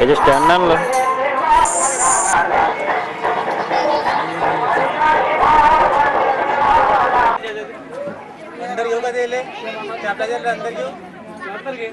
ये जो stand low अंदर येऊ का त्याले आपल्या अंदर येऊ अंदर घे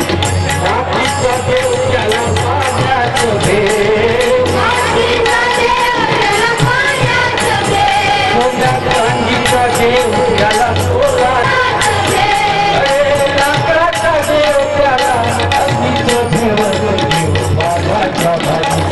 मातीचा देव त्याला पाण्याचं देव सोन्याचा अंगीचा देव त्याला सोलाचं देव लाकडाचा देव त्याला अंगीचं देव बाबाच्या भाजी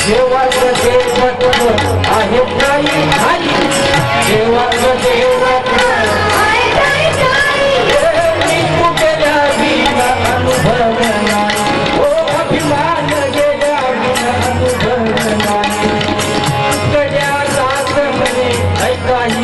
देवाचं देवत्व आहे काही खाली देवाचं देवत्व मी कुठल्या विना अनुभव नाही ओ अभिमान गेल्या विना अनुभव नाही कड्या जात म्हणे ऐकाही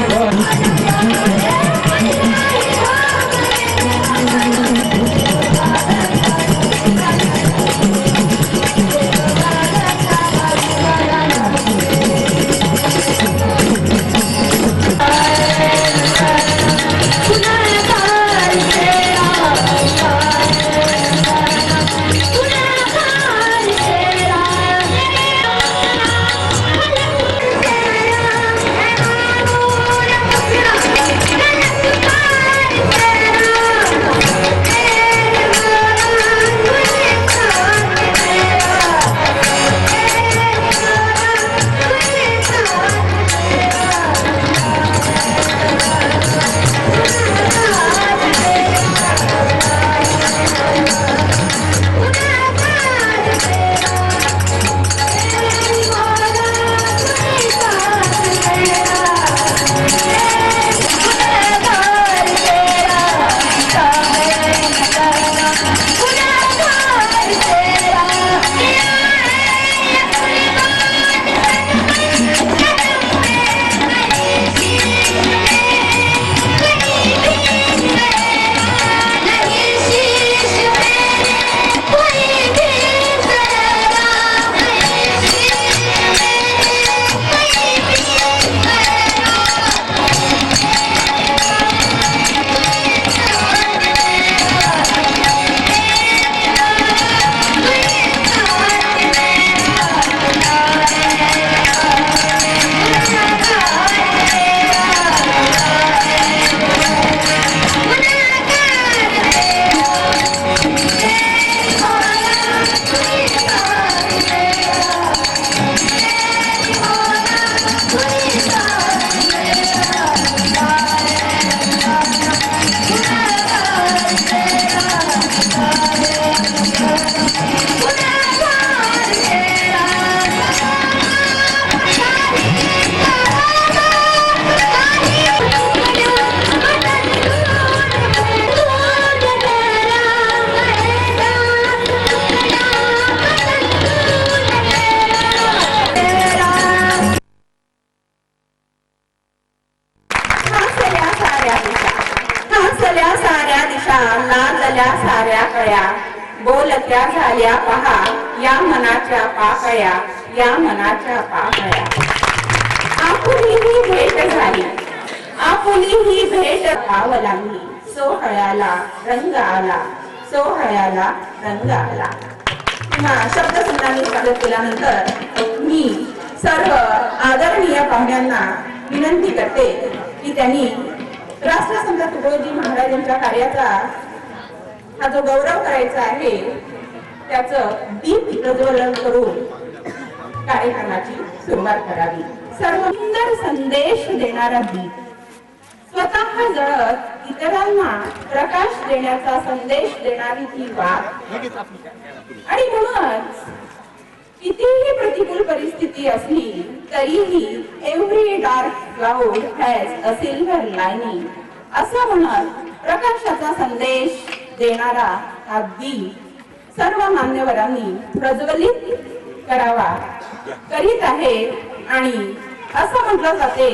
साऱ्या कळ्या बोलत्या झाल्या पहा या मनाच्या पाकळ्या या मनाच्या पाकळ्या आपुली ही भेट झाली आपुली ही भेट पावला मी सोहळ्याला रंग आला सोहळ्याला रंग आला. शब्दसंग्रामी स्वागत केल्यानंतर मी सर्व आदरणीय पाहुण्यांना विनंती करते की त्यांनी राष्ट्रसंत तुकडोजी महाराजांच्या कार्याचा हा जो गौरव करायचा आहे त्याचं दीप प्रज्वलन करून कार्यक्रमाची सुरुवात करावी. सर्व सुंदर संदेश देणारा दीप स्वतः जळत इतरांना प्रकाश देण्याचा संदेश देणारी ती वाट आणि म्हणूनच कितीही प्रतिकूल परिस्थिती असली तरीही every dark cloud has a silver lining असं म्हणत प्रकाशाचा संदेश देणारा हा दीप सर्व मान्यवरांनी प्रज्वलित करावा करीत आहे. आणि असं म्हटलं जाते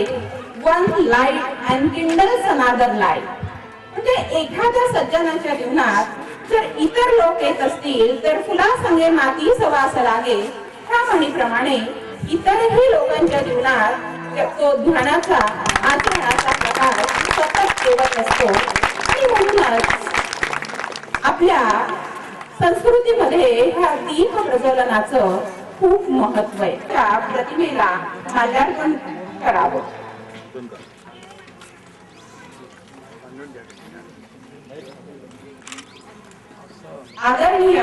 one light and kindles another light म्हणजे एखाद्या सज्जनाच्या जीवनात जर इतर लोक येत असतील तर फुला संगे माती सवास लागे ह्या म्हणीप्रमाणे इतरही लोकांच्या जीवनात तो ध्यानाचा आचरणाचा सोबत असतो आणि म्हणूनच आपल्या संस्कृतीमध्ये ह्या दीप प्रज्वलनाचं खूप महत्व आहे. त्या प्रतिमेला माल्यार्पण करावं. आदरणीय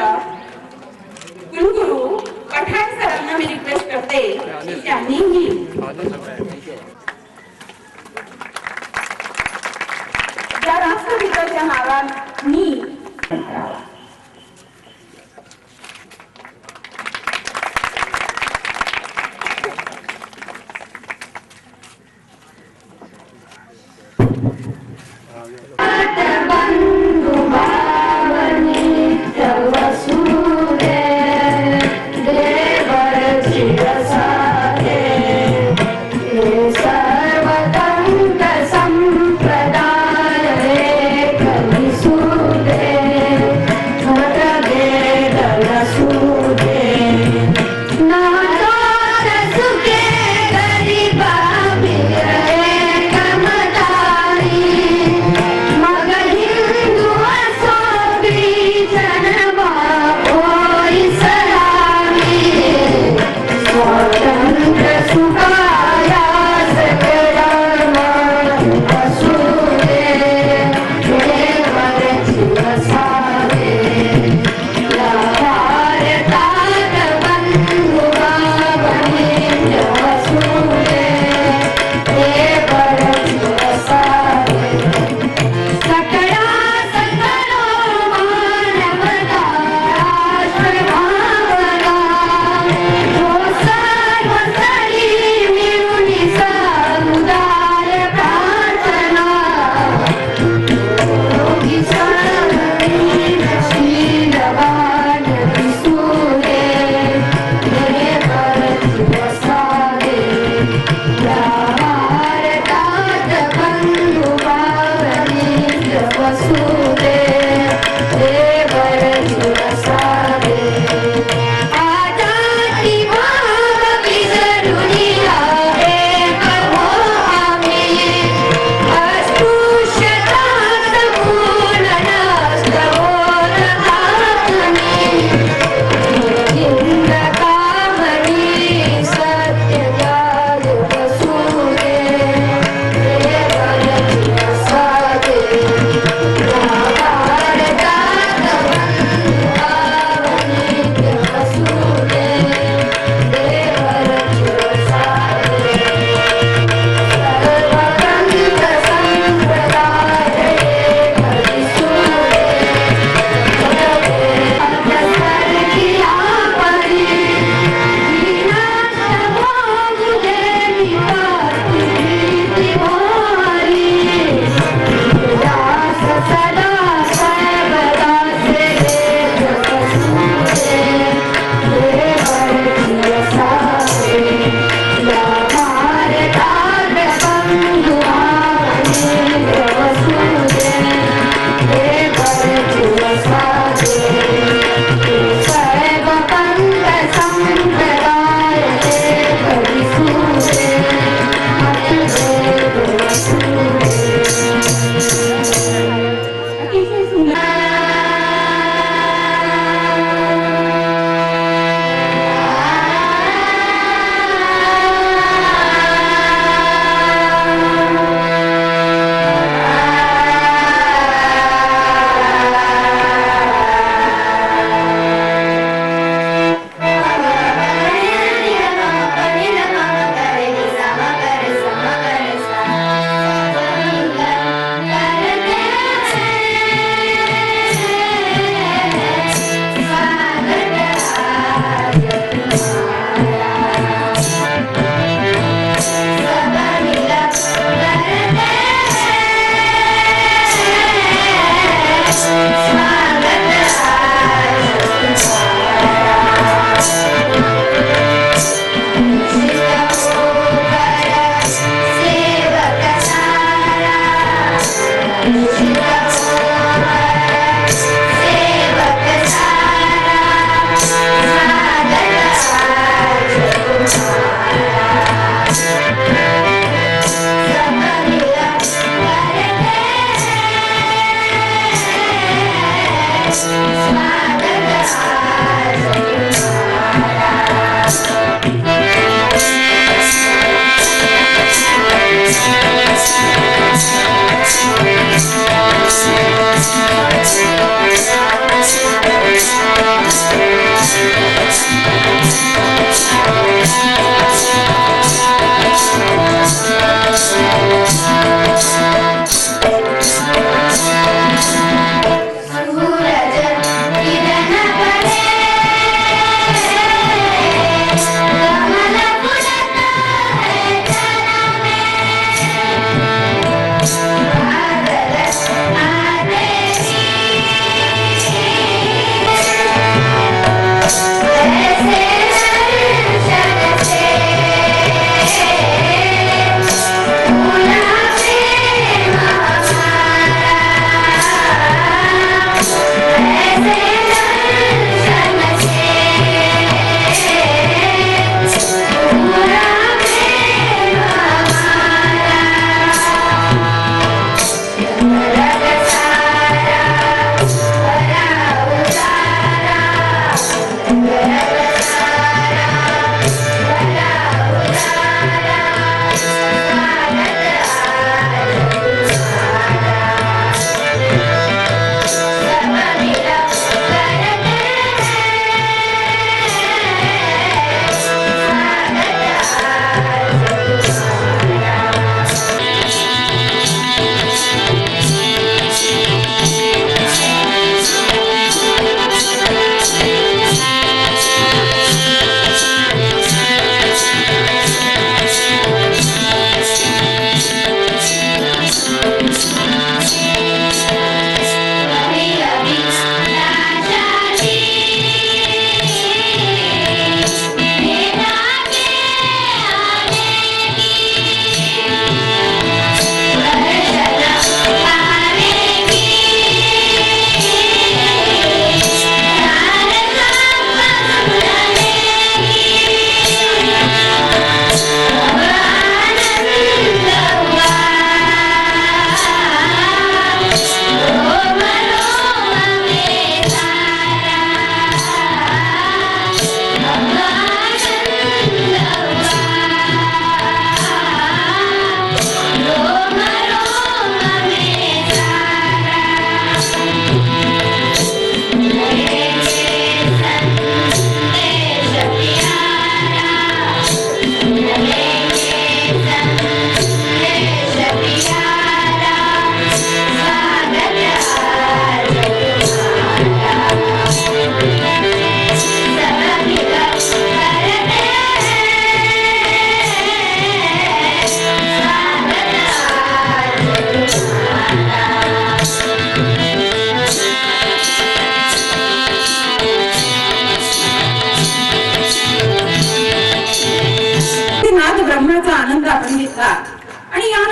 कुलगुरू पठाण सरांना मी रिक्वेस्ट करते की त्यांनीही या राष्ट्रगीताच्या नावानी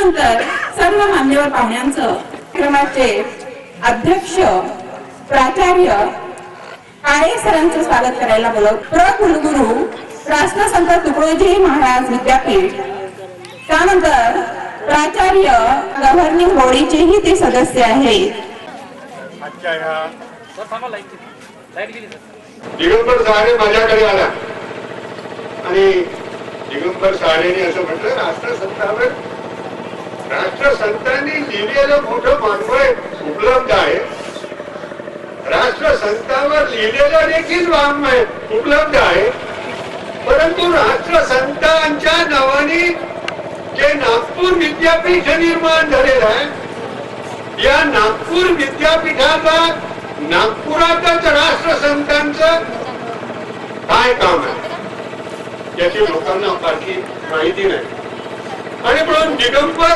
त्यानंतर सर्व मान्यवर पाहुण्यांचं कार्यक्रमाचे अध्यक्ष प्राचार्य काळे सरांचं स्वागत करायला बोलव. कुलगुरू राष्ट्रसंत तुकडोजी महाराज विद्यापीठ, त्यानंतर प्राचार्य गव्हर्निंग बॉडीचेही ते सदस्य आहेत. आजच्या ह्या सर थांबा, लाईट गेली सर. दिगंबर सहारे माझ्याकडे आला आणि दिगंबर सहारेने असं म्हटलं, राष्ट्रसंतांनी लिहिलेलं मोठं मानवय उपलब्ध आहे, राष्ट्रसंतांवर लिहिलेलं देखील वाङ्मय उपलब्ध आहे, परंतु राष्ट्रसंतांच्या नावाने जे नागपूर विद्यापीठ निर्माण झालेलं आहे, या नागपूर विद्यापीठाचा नागपुरातच राष्ट्रसंतांचं काय काम आहे याची लोकांना फारशी माहिती नाही. आणि म्हणून दिगंबर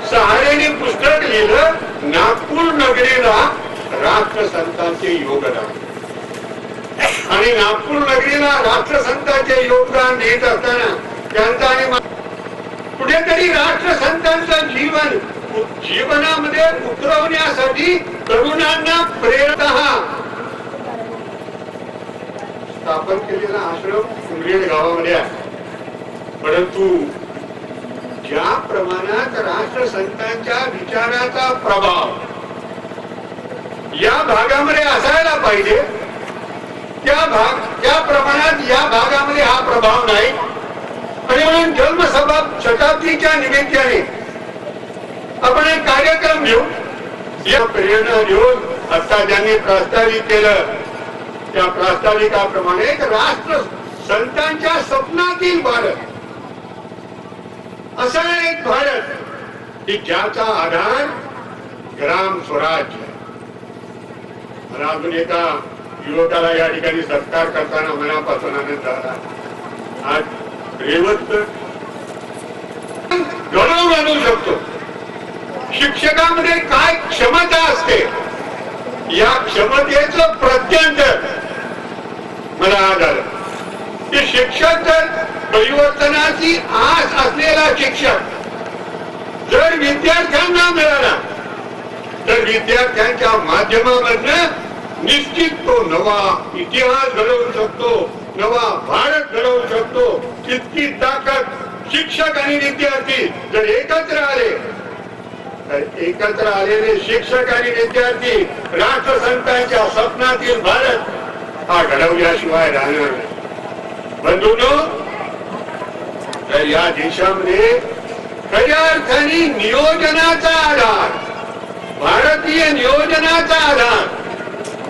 सहारेने पुस्तक लिहिलं, नागपूर नगरीला राष्ट्रसंतांचे योगदान. आणि नागपूर नगरीला राष्ट्रसंतांचे योगदान देत असताना त्यांचा आणि कुठेतरी राष्ट्रसंतांचं जीवनामध्ये उतरवण्यासाठी तरुणांना प्रेरणा स्थापन केलेला आश्रम उमरेड गावामध्ये आहे. परंतु ज्या प्रमाणात राष्ट्रसंतांच्या विचाराचा प्रभाव या भागामध्ये असायला पाहिजे, त्या प्रमाणात या भागामध्ये हा प्रभाव नाही. आणि म्हणून जन्मसभा शताब्दीच्या निमित्ताने आपण एक कार्यक्रम घेऊ, या प्रेरणा घेऊन आता ज्यांनी प्रास्ताविक केलं त्या प्रास्ताविकाप्रमाणे राष्ट्र संतांच्या स्वप्नातील भारत, असा एक भारत की ज्याचा आधार ग्राम स्वराज्य. मला अजून एका युवकाला या ठिकाणी सत्कार करताना मनापासून आनंद झाला. आज रेवत घडवून आणू शकतो. शिक्षकामध्ये काय क्षमता असते, या क्षमतेचं प्रत्यंतर मला आढळलं की शिक्षक जर परिवर्तनाची आस असलेला शिक्षक जर विद्यार्थ्यांना मिळाला तर विद्यार्थ्यांच्या माध्यमामधनं निश्चित तो नवा इतिहास घडवू शकतो, नवा भारत घडवू शकतो. इतकी ताकद शिक्षक आणि विद्यार्थी जर एकत्र आले तर एकत्र आलेले शिक्षक आणि विद्यार्थी राष्ट्रसंतांच्या स्वप्नातील भारत हा घडवल्याशिवाय राहणार नाही. बंधूंनो, तर या देशामध्ये खऱ्या अर्थाने नियोजनाचा आधार, भारतीय नियोजनाचा आधार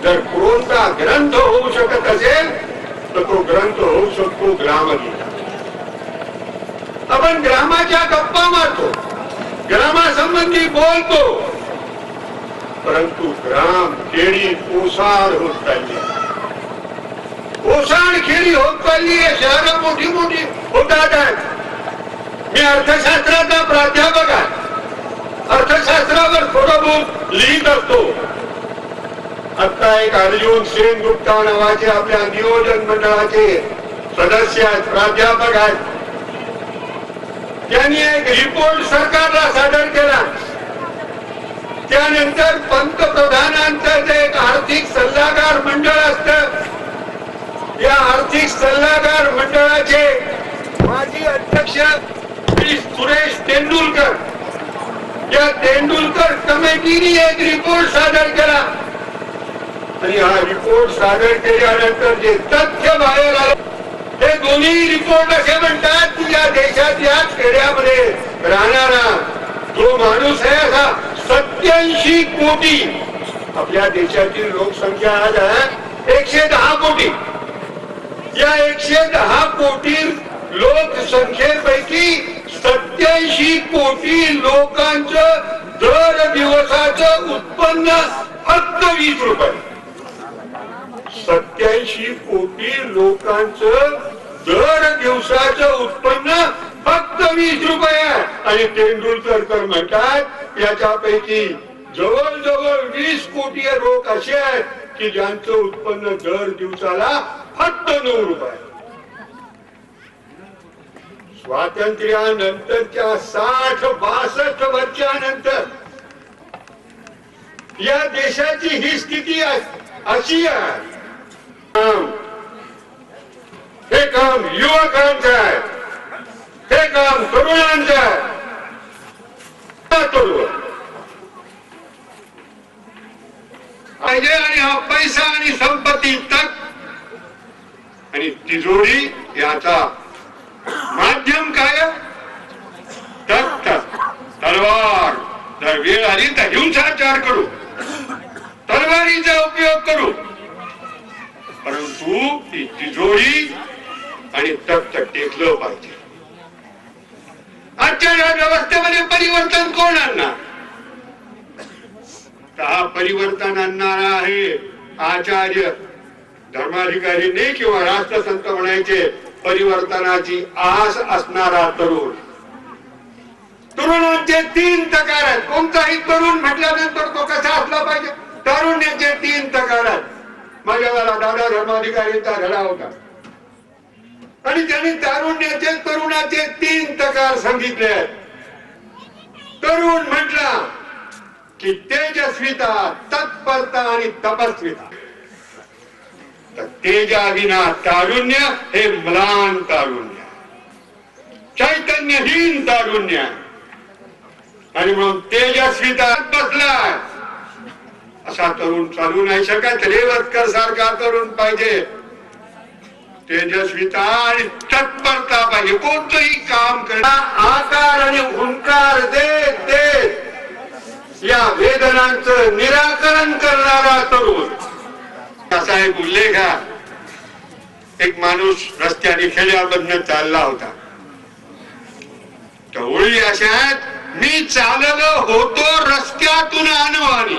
जर कोणता ग्रंथ होऊ शकत असेल तर तो ग्रंथ होऊ शकतो ग्रामगीता. आपण ग्रामाच्या गप्पा मारतो, ग्रामासंबंधी बोलतो, परंतु ग्राम खेडी ओसाड होत चालली, ओसाड खेडी होत चालली आहे. शहरं मोठी मोठी होतात आहेत. मी अर्थशास्त्राचा प्राध्यापक आहे, अर्थशास्त्रावर थोडं बहुत लिहित असतो. आता एक अर्जुन सेनगुप्ता नावाचे आपल्या नियोजन मंडळाचे सदस्य आहेत, प्राध्यापक आहेत. त्यांनी एक रिपोर्ट सरकारला सादर केला. त्यानंतर पंतप्रधानांचं जे एक आर्थिक सल्लागार मंडळ असतं, या आर्थिक सल्लागार मंडळाचे माजी अध्यक्ष श्री सुरेश तेंडुलकर, या तेंडुलकर कमिटीने एक रिपोर्ट सादर केला. आणि हा रिपोर्ट सादर केल्यानंतर जे तथ्य बाहेर आले, हे दोन्ही रिपोर्ट असे म्हणतात की या देशाच्या खेड्यामध्ये राहणारा जो माणूस आहे असा 87 कोटी, आपल्या देशाची लोकसंख्या आज आहे 110 कोटी. या 110 कोटी लोकसंख्येपैकी 87 कोटी लोकांचं दर दिवसाचं उत्पन्न फक्त 20 रुपये. 87 कोटी लोकांचं दर दिवसाचं उत्पन्न फक्त 20 रुपये. आणि तेंडुलकर म्हणतात याच्यापैकी जवळजवळ 20 कोटी लोक असे आहेत की ज्यांचं उत्पन्न दर दिवसाला फक्त 9 रुपये. स्वातंत्र्यानंतरच्या 60-62 वर्षानंतर या देशाची ही स्थिती अशी आहे. हे काम युवकांचं आहे, हे काम तरुणांचं आहे. पाहिजे आणि हा पैसा आणि संपत्ती तक आणि तिजोरी याचा माध्यम काय? तख्त, तलवार. जर वेळ आली तर हिंसाचार करू, तलवारीचा उपयोग करू, परंतु ती तिजोरी आणि तख्त टेकलं पाहिजे. आजच्या या व्यवस्थेमध्ये परिवर्तन कोण आणणार? हा परिवर्तन आणणारा आहे आचार्य, धर्माधिकारी नाही किंवा राष्ट्रसंत म्हणायचे. परिवर्तनाची आस असणारा तरुण. तरुणांचे 3 प्रकार आहेत. कोणताही तरुण म्हटल्यानंतर तो कसा असला पाहिजे? तारुण्याचे 3 प्रकार आहेत. माझ्यावाला दादा धर्माधिकारीचा धडा होता आणि त्यांनी तारुण्याचे तरुणाचे 3 प्रकार सांगितले आहेत. तरुण म्हटला की तेजस्विता, तत्परता आणि तपस्विता. तर तेजाविना तारुण्य हे म्लान तारुण्य, चैतन्यहीन तारुण्य. आणि म्हणून तेजस्विता बसलाय असा तरुण चालू नाही शकत. रेवतकर सारखा तरुण पाहिजे. तेजस्विता आणि तत्परता पाहिजे. कोणतंही काम करणार आकार आणि हुंकार देत देत या वेदनांचं निराकरण करणारा तरुण. असा एक उल्लेख आहे. एक माणूस रस्त्याने खेड्यामधनं चालला होता. तर ओळी अशा आहेत, मी चाललो होतो रस्त्यातून अनवाणी.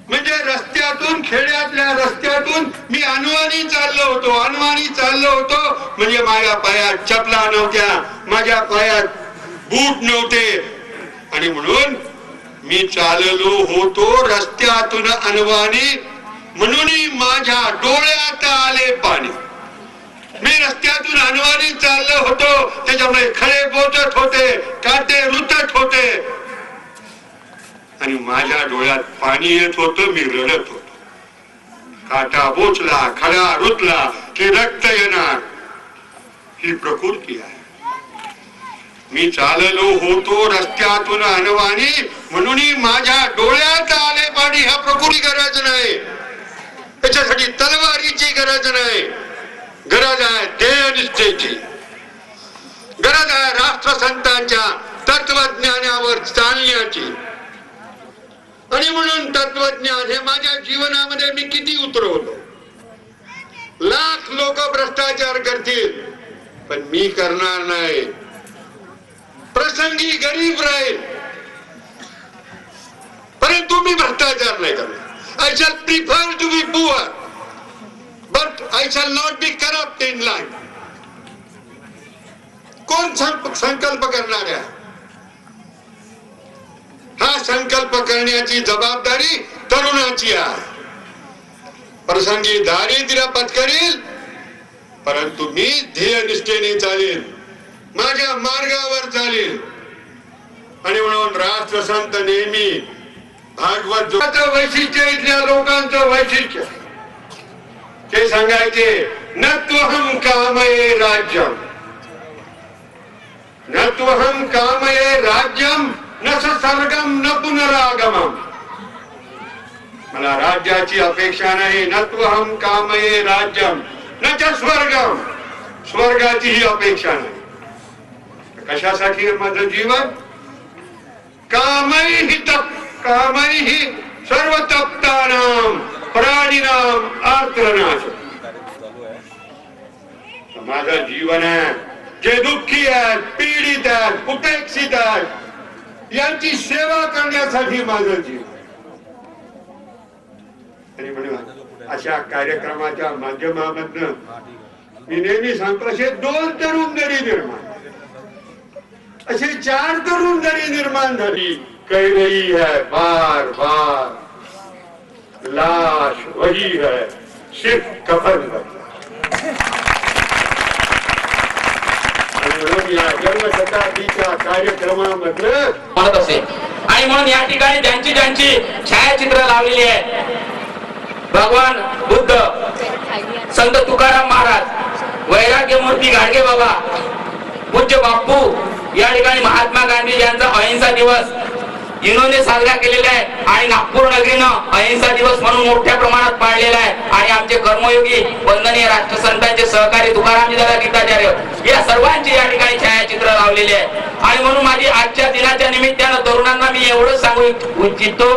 म्हणजे रस्त्यातून, खेड्यातल्या रस्त्यातून मी अनवाणी चाललो होतो. अनवाणी चाललो होतो म्हणजे माझ्या पायात चपला नव्हत्या, माझ्या पायात बूट नव्हते. आणि म्हणून मी चाललो होतो रस्त्यातून अनवाणी, म्हणून माझ्या डोळ्यात आले पाणी. मी रस्त्यातून अनवाणी चाललो होतो, त्याच्यामुळे खडे बोचत होते, काटे रुतत होते आणि माझ्या डोळ्यात पाणी येत होतं. मी रडत होतो. काटा बोचला, खडा रुतला की रक्त येणार. ही प्रकृती आहे. मी चाललो होतो रस्त्यातून अनवाणी, म्हणून माझ्या डोळ्यात आले पाणी. ह्या प्रकृती गरज नाही, त्याच्यासाठी तलवारीची गरज नाही. गरज आहे ध्येयनिष्ठेची, गरज आहे राष्ट्रसंतांच्या तत्वज्ञानावर चालण्याची. आणि म्हणून तत्वज्ञान हे माझ्या जीवनामध्ये मी किती उतरवतो. लाख लोक भ्रष्टाचार करतील पण मी करणार नाही. प्रसंगी गरीब राहील परंतु मी भ्रष्टाचार नाही करणार. I shall prefer to be poor, but I shall not be corrupt in life. कोण संकल्प करणार आहे? हा संकल्प करण्याची जबाबदारी तरुणाची आहे. प्रसंगी दारिद्र्य पत्करील परंतु मी ध्येयनिष्ठेने चालेल, माझ्या मार्गावर चालेल. आणि म्हणून राष्ट्रसंत नेहमी भागवत वैशिष्ट्य, इथल्या लोकांचं वैशिष्ट्य ते सांगायचे. न त्वहं कामये राज्यम, न त्वहं कामये राज्यम, न स्वर्गम न पुनरागमम. मला राज्याची अपेक्षा नाही. न त्वहं कामये राज्यम न च स्वर्गम, स्वर्गाचीही अपेक्षा नाही. कशासाठी माझं जीवन? कामैहि सर्व तप्तानां प्राणिनां आर्तनाश. माझं जीवन आहे जे दुःखी आहेत, पीडित आहेत, उपेक्षित आहेत, यांची सेवा करण्यासाठी माझं जीवन. आणि म्हणून अशा कार्यक्रमाच्या माध्यमामधनं मी नेहमी सांगतो, असे 2 तरुण जरी निर्माण, असे 4 तरुण जरी निर्माण झाली, कह रही है बार बार लाश वही है, सिर्फ कफन बदला. पण या जन्मशताब्दीच्या कार्यक्रमामधलं म्हणत असे. आणि म्हणून या ठिकाणी ज्यांची ज्यांची छायाचित्र लावलेली आहे, भगवान बुद्ध, संत तुकाराम महाराज, वैराग्य मूर्ती गाडगे बाबा, पूज्य बापू, या ठिकाणी महात्मा गांधी यांचा अहिंसा दिवस युनोने साजरा केलेला आहे आणि नागपूर नगरीनं अहिंसा दिवस म्हणून मोठ्या प्रमाणात पाळलेला आहे. आणि आमचे कर्मयोगी वंदनीय राष्ट्रसंतांचे सहकारी तुकारामजी दादा गीताचार्य या सर्वांची या ठिकाणी छायाचित्र लावलेली आहे. आणि म्हणून माझी आजच्या दिनाच्या निमित्तानं तरुणांना मी एवढंच सांगू इच्छितो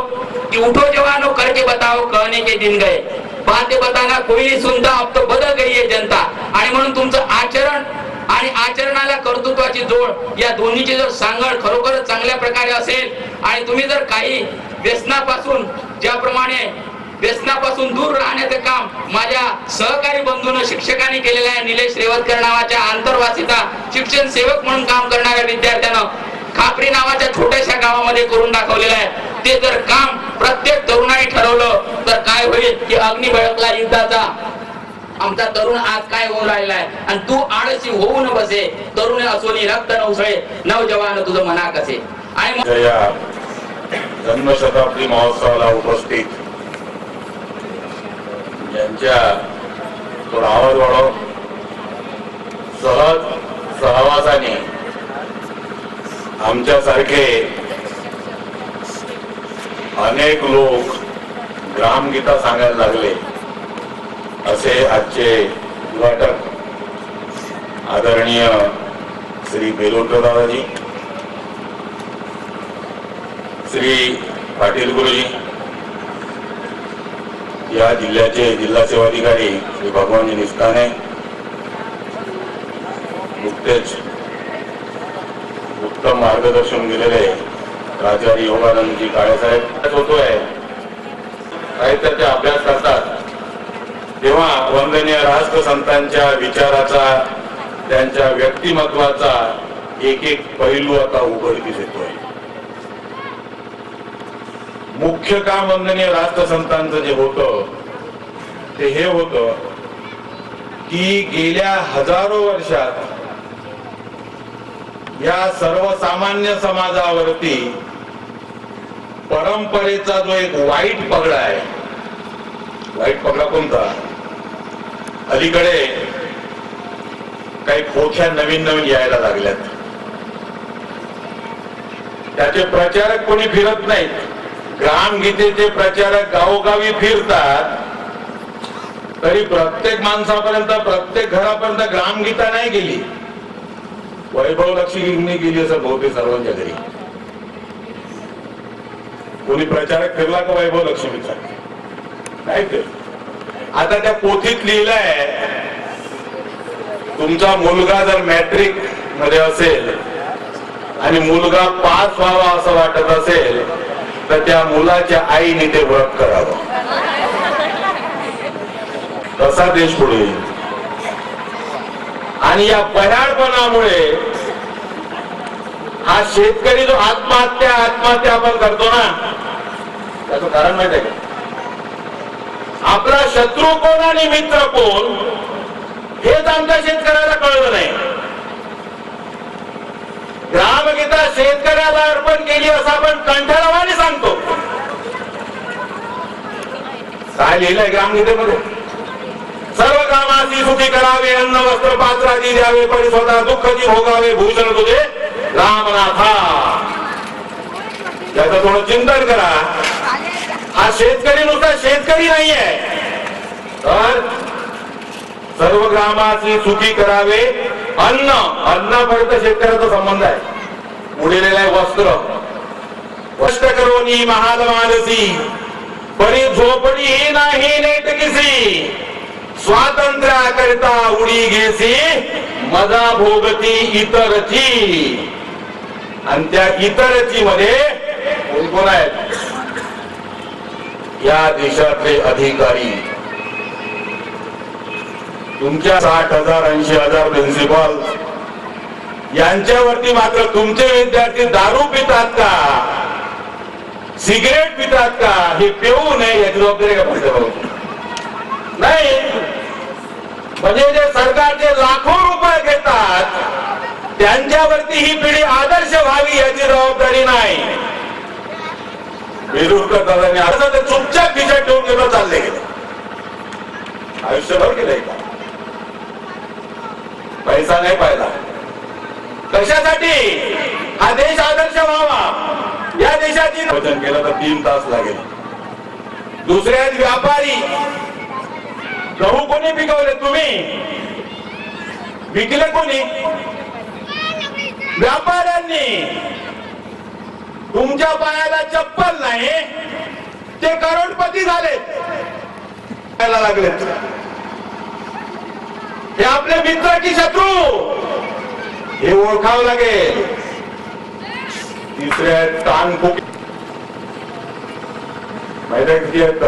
की उठो जवानो करके बताओ कहने के दिन गए, बातें बताना कोई नहीं सुनता, अब तो बदल गई है जनता. आणि म्हणून तुमचं आचरण आणि आचरणाला कर्तृत्वाची जोड या दोन्हीची जर सांगड खरोखरच चांगल्या प्रकारे असेल आणि तुम्ही जर काही व्यसनापासून, ज्याप्रमाणे व्यसनापासून दूर राहण्याचं काम माझ्या सहकारी बंधून शिक्षकांनी केलेलं आहे, निलेश रेवतकर नावाच्या आंतरवासिता शिक्षण सेवक म्हणून काम करणाऱ्या विद्यार्थ्यानं खापरी नावाच्या छोट्याशा गावामध्ये करून दाखवलेलं आहे. ते जर काम प्रत्येक तरुणाने ठरवलं तर काय होईल की अग्नी भडकला युद्धाचा आमचा तरुण आज काय होऊन राहिलाय. आणि तू आळशी होऊ न बसे, तरुण असोनी रक्त न उसळे, नवजवान तुझं मना कसे. आणि या जन्मशताब्दी महोत्सवाला उपस्थित यांच्या थोडा आवाज वाढव, सहज सहवासाने आमच्यासारखे अनेक लोक ग्रामगीता सांगायला लागले असे आजचे उद्घाटक आदरणीय श्री बेलोरकर दादाजी, श्री पाटील गुरुजी, या जिल्ह्याचे जिल्हा सेवाधिकारी श्री भगवानजी निस्ताने, नुकतेच उत्तम मार्गदर्शन दिलेले प्राचार्य योगानंदजी काळेसाहेब होतोय. साहित्याचा अभ्यास करतात तेव्हा वंदनीय राष्ट्रसंतांच्या विचाराचा, त्यांच्या व्यक्तिमत्वाचा एक एक पैलू आता उघडकीस येतोय. मुख्य काम वंदनीय राष्ट्रसंतांचं जे होतं ते हे होतं की गेल्या हजारो वर्षात या सर्वसामान्य समाजावरती परंपरेचा जो एक वाईट पगडा आहे, वाईट पगडा कोणता, अलीकडे काही पोथ्या नवीन नवीन यायला लागल्यात, त्याचे प्रचारक कोणी फिरत नाहीत. ग्रामगीतेचे प्रचारक गावोगावी फिरतात, तरी प्रत्येक माणसापर्यंत, प्रत्येक घरापर्यंत ग्रामगीता नाही गेली. वैभव लक्ष्मी गेली असं बहुतेक सर्वांच्या घरी. कोणी प्रचारक फिरला का वैभव लक्ष्मीचा? नाही फिर. आता त्या पोथीत लिहिलंय, तुमचा मुलगा जर मॅट्रिक मध्ये असेल आणि मुलगा पास व्हावा असं वाटत असेल तर त्या मुलाच्या आईने ते व्रत करावं. कसा देश पुढे येईल. आणि या भयाळपणामुळे हा शेतकरी जो आत्महत्या आपण करतो ना, त्याचं कारण माहित आहे का? आपला शत्रू कोण आणि मित्र कोण हेच आमच्या शेतकऱ्याला कळलं नाही. ग्रामगीता शेतकऱ्याला अर्पण केली असं आपण कंठलावाने सांगतो. काय लिहिलंय ग्रामगीतेमध्ये? सर्व कामाची सुखी करावे, अन्न वस्त्र पात्रादी द्यावे, पण स्वतः दुःखची भोगावे, भूषण तुझे रामनाथा. याचं थोडं चिंतन करा. हा शेतकरी नुसता शेतकरी नाहीये, तर सर्व ग्रामाची सुखी करावे. अन्नापर्यंत शेतकऱ्याचा संबंध आहे. उडलेलं आहे वस्त्र. कष्ट करोनी महाल मानसी, परी झोपडी नाही नेटकिसी, स्वातंत्र्याकरिता उडी घेसी, मजा भोगती इतरची. आणि त्या इतरची मध्ये कोण कोण आहेत? या देशातले अधिकारी, तुमच्या 60,000 80,000 प्रिन्सिपल यांच्यावरती मात्र तुमचे विद्यार्थी दारू पितात का, सिगरेट पितात का, हे पिऊ नये याची जबाबदारी का पडते? नाही. म्हणजे जे सरकारचे लाखो रुपये घेतात त्यांच्यावरती ही पिढी आदर्श व्हावी याची जबाबदारी नाही. विरुद्ध दादांनी असं ते चुपचाप खिशात ठेवून गेलो, चालले गेले. आयुष्यभर केलंय का? पैसा नाही पाहिला. कशासाठी? हा देश आदर्श व्हावा. या देशाची वचन केलं तर 3 तास लागेल. दुसऱ्या व्यापारी गहू कोणी पिकवले? तुम्ही. विकले कोणी? व्यापाऱ्यांनी. तुमच्या पायाला चप्पल नाही, ते करोडपती झाले, लागलेत. हे आपले मित्र की शत्रू हे ओळखावं लागेल. तिसऱ्या तानफुक माहिती किती आहेत?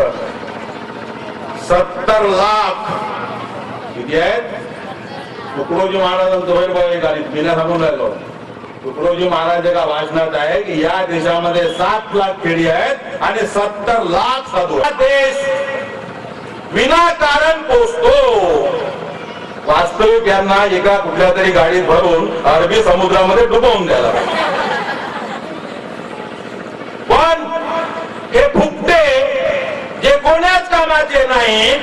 70 लाख. किती आहेत? तुकडोजी महाराजांचं वैभव आहे गाडीत मी नाही सांगून राहिलो. तुकडोजी महाराज एका भाषणात आहे की या देशामध्ये 7 लाख खेडी आहेत आणि 70 लाख साधू. देश विनाकारण पोचतो. वास्तविक यांना एका कुठल्या तरी गाडीत भरून अरबी समुद्रामध्ये डुबवून द्यायला पाहिजे. पण हे फुकटे जे कोणाच कामाचे नाहीत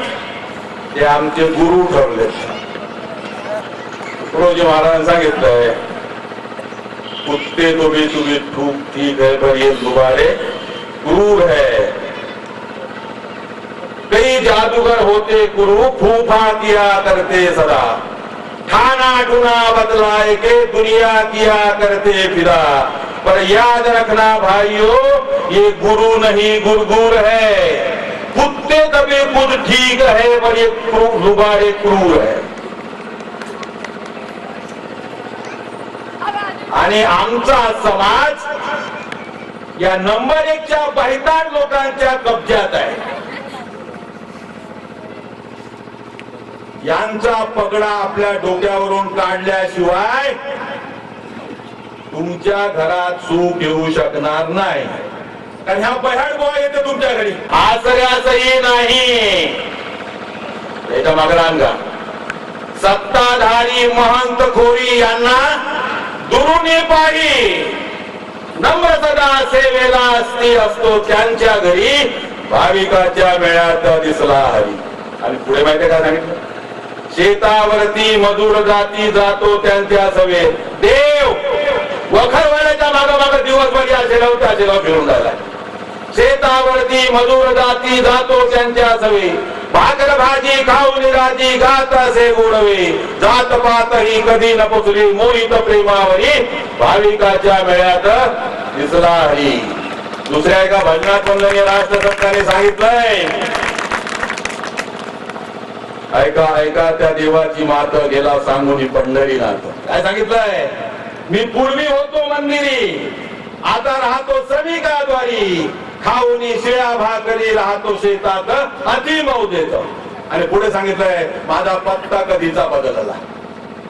ते आमचे गुरु ठरले. तुकडोजी महाराजांनी सांगितलंय, कुत्ते तो भी तुम्हें ठीक है पर ये दुबारे क्रूर है. कई जादूगर होते गुरु फूफा किया करते सदा. ठाना टूना बदलाए के दुनिया किया करते फिरा. पर याद रखना भाइयों ये गुरु नहीं गुरगुर है. कुत्ते तभी खुद ठीक है पर ये दुबारे क्रूर है. आणि आमचा समाज या नंबर 1च्या बाहिताड लोकांच्या कब्जात आहे. यांचा पगडा आपल्या डोक्यावरून काढल्याशिवाय तुमच्या घरात सुख येऊ शकणार नाही. कारण ह्या बह्याड बुवा येते तुमच्या घरी. आसऱ्यासही नाही. त्याच्या मागला अंगा सत्ताधारी महंत खोरी यांना दुरुनी पाही. नम्र सदा सेवेला असती असतो त्यांच्या घरी. भाविकाच्या मेळ्यात दिसला हरी. आणि पुढे माहितीये काय सांगितलं? शेतावरती मजूर जाती जातो त्यांच्या सवे. देव वखरवाल्याच्या मागोमाग दिवसभर या शेगाव त्या शेगाव फिरून राहिला. शेतावरती मजूर जाती जातो त्यांच्या सवे. भाकर भाजी खाऊन राजी गात असे गोडवे. जात पात ही कधी न पोचली मोहित प्रेमावरी. भाविकाच्या मेळ्यात दिसला हरी. दुसऱ्या एका भजनात वंदनीय राष्ट्रसंतांनी सांगितलंय, ऐका ऐका त्या देवाची मात गेला सांगून पंढरीनाथ. काय सांगितलंय? मी पूर्वी होतो मंदिरी आता राहतो श्रमिकाद्वारी. खाऊनी शिळ्या भाकरी राहतो शेतात अति मौदेत. आणि पुढे सांगितलंय माझा पत्ता कधीचा बदलला.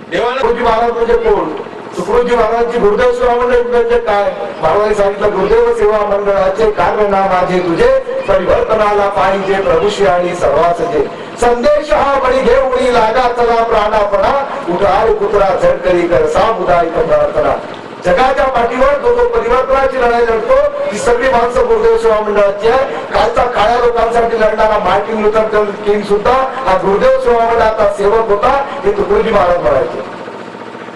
देवाने तुकडोजी महाराज म्हणजे कोण? तुकडोजी महाराजांची गुरुदेव सेवा मंडळ म्हणजे काय? महाराजांनी सांगितलं गुरुदेव सेवा मंडळाचे कार्य ना माझे तुझे. परिवर्तनाला पाहिजे प्रभूशी आणि सर्वांचे. संदेश हा बळी घेऊन लागा चला प्राणापणा. उठार कुत्रा झडकरी कर सामुदायिक प्रार्थना. जगाच्या पाठीवर जो परिवर्तनाची लढाई लढतो ती सगळी माणसं गुरुदेव सेवा मंडळाची आहे. कालचा काळ्या लोकांसाठी लढणारा मार्टिन लुथर किंग सुद्धा हा गुरुदेव सेवा मंडळाचा सेवक होता. हे तुकडोजी महाराज म्हणायचे.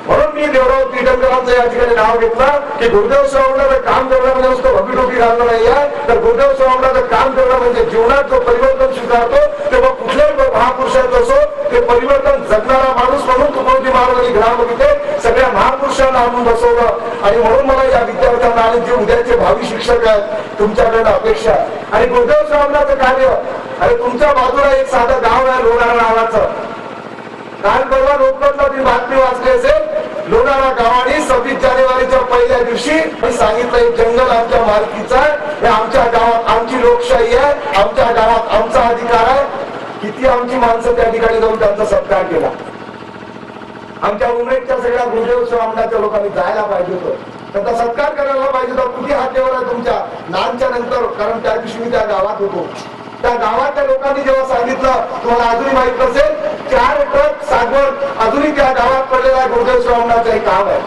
म्हणून मी देवराव पीठमकरांचं या ठिकाणी नाव घेतलं की गुरुदेव सेवा मंडळाचं काम करणं म्हणजे नुसतं भगवी टोपी घालणं नाही आहे, तर गुरुदेव सेवा मंडळाचं काम करणं म्हणजे जीवनात जो परिवर्तन स्वीकारतो तेव्हा कुठल्याही महापुरुषाचं असो ते परिवर्तन जगणारा माणूस म्हणून तुकडोजी महाराजांनी घरामध्ये सगळ्या महापुरुषांना आणून बसवलं. आणि म्हणून मला या विद्यार्थ्यांना आणि जे उद्याचे भावी शिक्षक आहेत तुमच्याकडनं अपेक्षा. आणि गुरुदेव सेवा मंडळाचं कार्य, आणि तुमच्या बाजूला एक साधं गाव आहे लोणारा नावाचं. काल परवा लोकमतला ती बातमी वाचली असेल. लोणारा गावाने 26 जानेवारीच्या पहिल्या दिवशी सांगितलं हे जंगल आमच्या मालकीचं आहे. हे आमच्या गावात आमची लोकशाही आहे. आमच्या गावात आमचा अधिकार आहे. किती आमची माणसं त्या ठिकाणी जाऊन त्यांचा सत्कार केला. आमच्या उमेदच्या सगळ्या गुरुदेव सेवा मंडळाच्या लोकांनी जायला पाहिजे होतं. त्यांचा सत्कार करायला पाहिजे होता. कुठे हातेवर आहे तुमच्या नानच्या नंतर? कारण त्या दिवशी मी त्या गावात होतो. त्या गावातल्या लोकांनी जेव्हा सांगितलं, तुम्हाला अजूनही माहित नसेल 4 ट्रक सागवण अजूनही त्या गावात पडलेला गुरुदेव सेवा मंडळाचं हे काम आहे.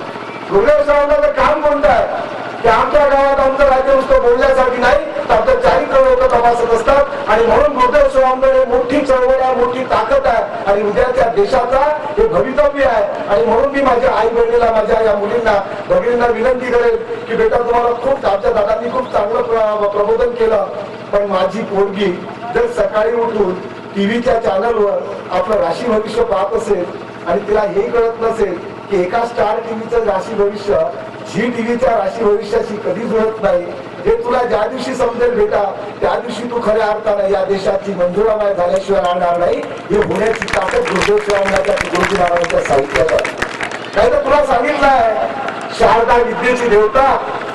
गुरुदेव साहेबांचं काम कोणतं आहे की आमच्या गावात आमचं राज्य नुसतं बोलण्यासाठी नाही तर आमचं चारित्र्य लोक तपासत असतात. आणि म्हणून गुरुदेव साहेबांकडे मोठी चळवळ आहे, मोठी ताकद आहे आणि उद्याच्या देशाचा हे भवितव्य आहे. आणि म्हणून मी माझ्या आई बहिणीला, माझ्या या मुलींना भगिनींना विनंती करेल की बेटा तुम्हाला खूप, आमच्या दादांनी खूप चांगलं प्रबोधन केलं, पण माझी पोरगी जर सकाळी उठून टीव्हीच्या चॅनलवर आपलं राशी भविष्य पाहत असेल आणि तिला हे कळत नसेल की एका स्टार टीव्हीचं राशी भविष्य झी टीव्हीच्या राशी भविष्याशी कधी जुळत नाही, हे तुला ज्या दिवशी समजेल बेटा त्या दिवशी तू खऱ्या अर्थाने या देशाची मंजुळामाय झाल्याशिवाय राहणार नाही. हे होण्याची ताकद गुरुदेव शिवांच्या गुरुजी महाराजांच्या साहित्यात आहे. नाही तर तुला सांगितलंय शारदा विद्येची देवता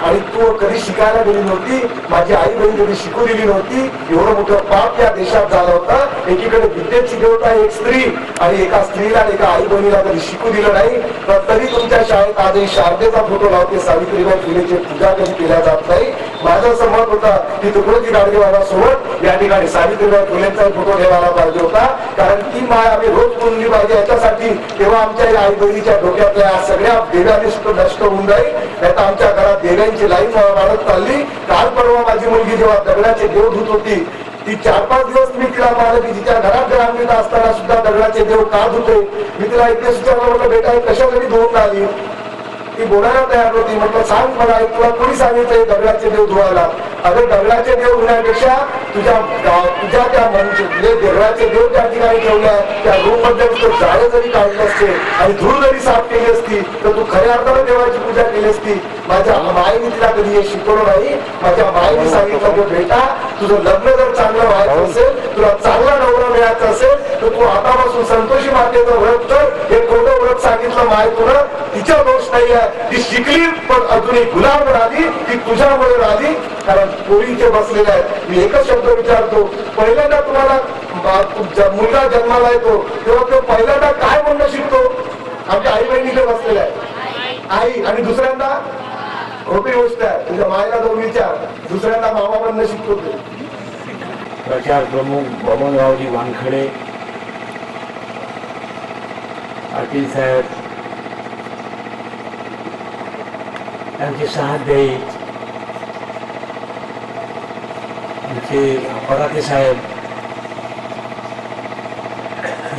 आणि तू कधी शिकायला गेली नव्हती, माझी आई बहीण कधी शिकू दिली नव्हती. एवढं मोठं पाप या देशात झालं होतं. एकीकडे विद्येची देवता एक स्त्री आणि एका स्त्रीला आणि एका आई बहिणीला कधी शिकू दिलं नाही, तर तरी तुमच्या शाळेत आजही शारदेचा फोटो लावते, सावित्रीबाई फुलेची पूजा कधी केल्या जात नाही. माझं असं मत होतं की तुकडोजी गाडगे बाबा सोबत या ठिकाणी सावित्रीबाई फुलेंचा फोटो ठेवायला पाहिजे होता, कारण ती माय आम्ही रोज पुरली पाहिजे याच्यासाठी. तेव्हा आमच्या या आई बहिणीच्या डोक्यातल्या सगळ्या देव्या नष्ट होऊन जाईल. नाही तर आमच्या घरात देव्यांची लाईन वाढत चालली. काल परवा माझी मुलगी जेव्हा दगडाचे देव धुत होती, ती 4-5 दिवस मी तिला पाहिलं की तिच्या घरात ग्रामगीता असताना सुद्धा दगडाचे देव का धुते. मी तिला इथे विचारलं, म्हटलं बेटा कशासाठी धुवून आली. ती बोलायला तयार होती. म्हटलं सांग मला, तुला कोणी सांगितलं दगडाचे देव धुवायला. अगं दगडाचे देव धुण्यापेक्षा तुझ्या त्या दगडाचे देव त्या ठिकाणी ठेवल्या त्या रूम मध्ये जाळे जरी काढले असते आणि धूळ जरी साफ केली असती तर तू खऱ्या अर्थाने देवाची पूजा केली असती. माझ्या माईने तिला कधी हे शिकवलं नाही. माझ्या माईने सांगितलं की बेटा तुझं लग्न जर चांगलं व्हायचं असेल, तुला चांगला नवरा मिळायचा असेल तर तू आतापासून संतोषी मातेचं व्रत कर. हे खोटं व्रत सांगितलं माय तुला, तिचा दोष नाही आहे. ती शिकली पण अजूनही गुलाम राहिली, ती तुझ्यामुळे राहिली. कारण पोरीचे बसलेले आहेत. मी एकच शब्द विचारतो, पहिल्यांदा तुम्हाला मुलगा जन्माला येतो तेव्हा तो पहिल्यांदा काय म्हणणं शिकतो. आमच्या आई बहिणीकडे बसलेला आहे आई, आणि दुसऱ्यांदा खोटी गोष्ट आहे तुझ्या मायला जाऊन विचार, दुसऱ्यांदा मामा म्हणणं शिकतो. प्रचार प्रमुख बबनरावजी वानखडे, पाटील साहेब, त्यांचे सहाध्यायी आमचे पराते साहेब,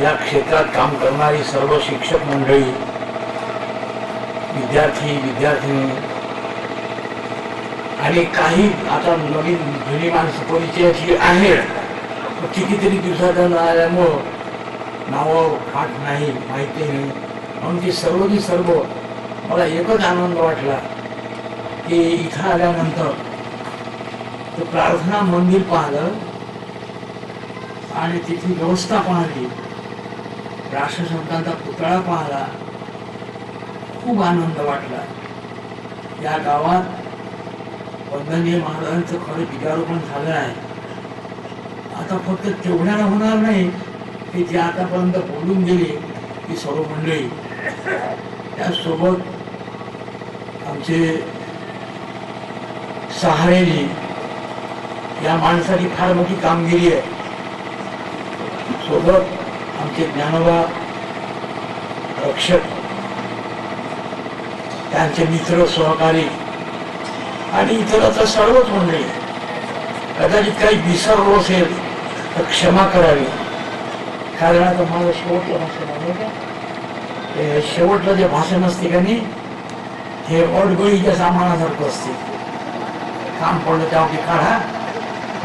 या क्षेत्रात काम करणारी सर्व शिक्षक मंडळी, विद्यार्थी विद्यार्थिनी आणि काही आता नवीन जुनी माणसं परिचयाची आहेत, कितीतरी दिवसात आल्यामुळं नावं पाठ नाही, माहिती नाही. म्हणून ती सर्व मला एकच आनंद वाटला की इथं आल्यानंतर तो प्रार्थना मंदिर पाहिलं आणि तिथली व्यवस्था पाहिली, राष्ट्रसंतांचा पुतळा पाहिला, खूप आनंद वाटला. या गावात वंदनीय महाराजांचं खरं बीजारोपण झालं आहे. आता फक्त तेवढ्याला होणार नाही की जे आतापर्यंत बोलून गेले ती सर्व मंडळी, त्यासोबत आमचे सहारेजी, या माणसाची फार मोठी कामगिरी आहे. सोबत आमचे ज्ञानोबा रक्षक, त्यांचे मित्र सहकारी आणि इतरांचा सर्वच मंडळी. कदाचित काही विसरलो असेल तर क्षमा करावी, कारण आता माझं शेवटलं भाषण आहे का, शेवटलं जे भाषण असते का नाही हे ओढगोळीच्या सामानासारखं असते. काम पडलं त्यावरती काढा,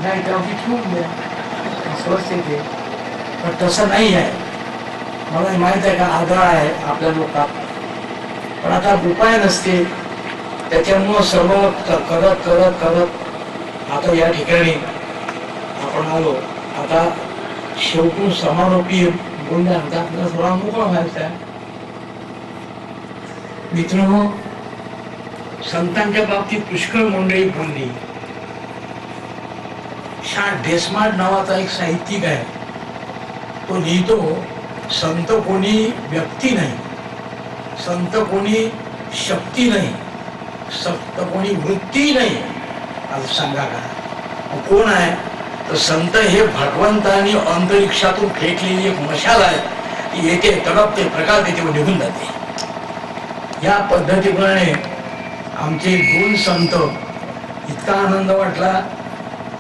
नाही त्यावरती ठेवून द्या, स्वस्त येते. पण तसं नाही आहे. मला माहित आहे का आदळ आहे आपल्या लोकात, पण आता उपाय नसते. त्याच्यामुळं सर्व करत करत करत आता या ठिकाणी आपण आलो. आता शेवटून समारोपी बोलण्यानंतर आपल्याला थोडा मोकळा व्हायचा आहे. मित्रांनो, संतांच्या बाबतीत पुष्कळ मंडळी बोलली. ढेस्माड नावाचा एक साहित्यिक आहे, तो लिहितो, संत कोणी व्यक्ती नाही, संत कोणी शक्ती नाही, संत कोणी वृत्ती नाही. आज सांगा का कोण आहे तर संत हे भगवंतानी अंतरिक्षातून फेकलेली एक मशाल आहे. ती येते, तडपते, प्रकाश देते व निघून जाते. या पद्धतीप्रमाणे आमचे 2 संत, इतका आनंद वाटला.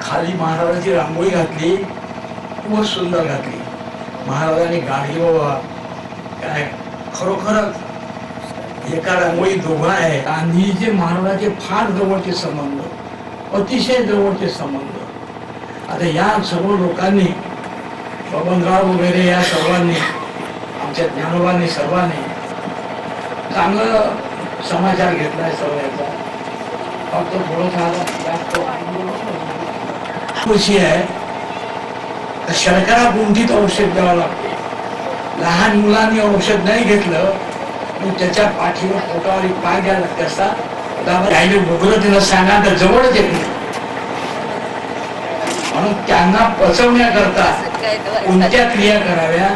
खाली महाराजाची रांगोळी घातली, खूपच सुंदर घातली. महाराजांनी गाडी बाबा काय खरोखरच एका रांगोळी दोघं आहे. गांधीचे महाराजाचे फार जवळचे संबंध, अतिशय जवळचे संबंध. आता या सर्व लोकांनी, बबनराव वगैरे या सर्वांनी, आमच्या ज्ञानोबांनी सर्वांनी चांगलं समाचार घेतलाय सर्वांचा. फक्त थोडंसं जास्त खुशी आहे. तर शर्करा गुंठीत औषध द्यावं लागते. लहान मुलांनी औषध नाही घेतलं पण त्याच्या पाठीवर पोटावर पाय द्यायला लागते. असता राहिले बघलं तिला सांगा तर जवळच येत नाही. म्हणून त्यांना पचवण्याकरता कोणत्या क्रिया कराव्या